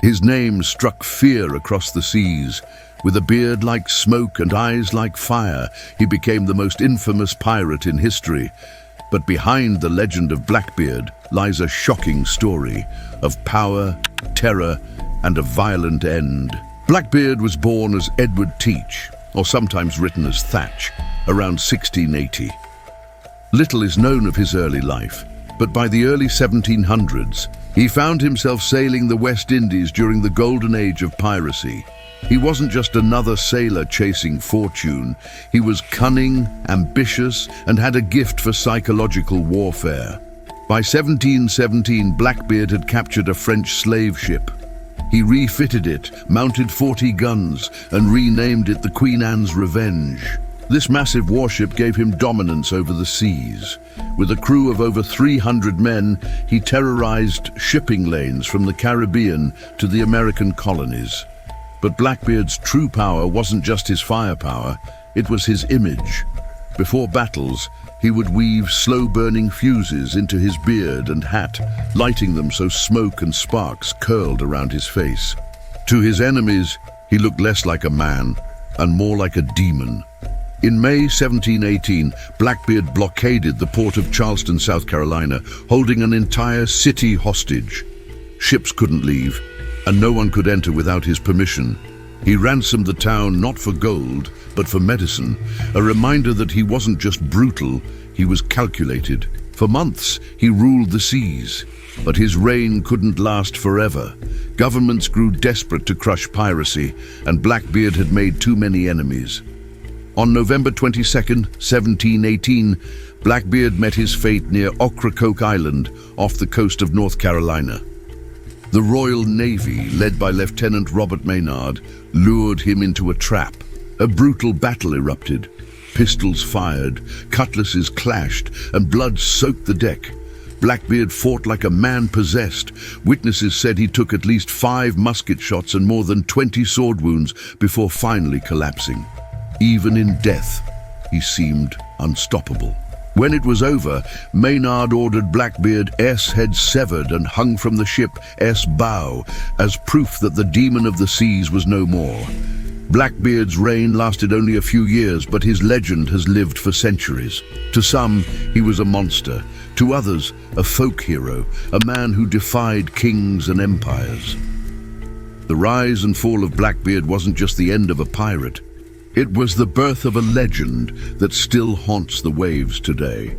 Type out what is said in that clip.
His name struck fear across the seas. With a beard like smoke and eyes like fire, he became the most infamous pirate in history. But behind the legend of Blackbeard lies a shocking story of power, terror, and a violent end. Blackbeard was born as Edward Teach, or sometimes written as Thatch, around 1680. Little is known of his early life, but by the early 1700s, he found himself sailing the West Indies during the Golden Age of Piracy. He wasn't just another sailor chasing fortune. He was cunning, ambitious, and had a gift for psychological warfare. By 1717, Blackbeard had captured a French slave ship. He refitted it, mounted 40 guns, and renamed it the Queen Anne's Revenge. This massive warship gave him dominance over the seas. With a crew of over 300 men, he terrorized shipping lanes from the Caribbean to the American colonies. But Blackbeard's true power wasn't just his firepower, it was his image. Before battles, he would weave slow-burning fuses into his beard and hat, lighting them so smoke and sparks curled around his face. To his enemies, he looked less like a man and more like a demon. In May 1718, Blackbeard blockaded the port of Charleston, South Carolina, holding an entire city hostage. Ships couldn't leave, and no one could enter without his permission. He ransomed the town not for gold, but for medicine, a reminder that he wasn't just brutal, he was calculated. For months, he ruled the seas, but his reign couldn't last forever. Governments grew desperate to crush piracy, and Blackbeard had made too many enemies. On November 22, 1718, Blackbeard met his fate near Ocracoke Island, off the coast of North Carolina. The Royal Navy, led by Lieutenant Robert Maynard, lured him into a trap. A brutal battle erupted. Pistols fired, cutlasses clashed, and blood soaked the deck. Blackbeard fought like a man possessed. Witnesses said he took at least 5 musket shots and more than 20 sword wounds before finally collapsing. Even in death, he seemed unstoppable. When it was over, Maynard ordered Blackbeard's head severed and hung from the ship's bow as proof that the demon of the seas was no more. Blackbeard's reign lasted only a few years, but his legend has lived for centuries. To some, he was a monster. To others, a folk hero, a man who defied kings and empires. The rise and fall of Blackbeard wasn't just the end of a pirate. It was the birth of a legend that still haunts the waves today.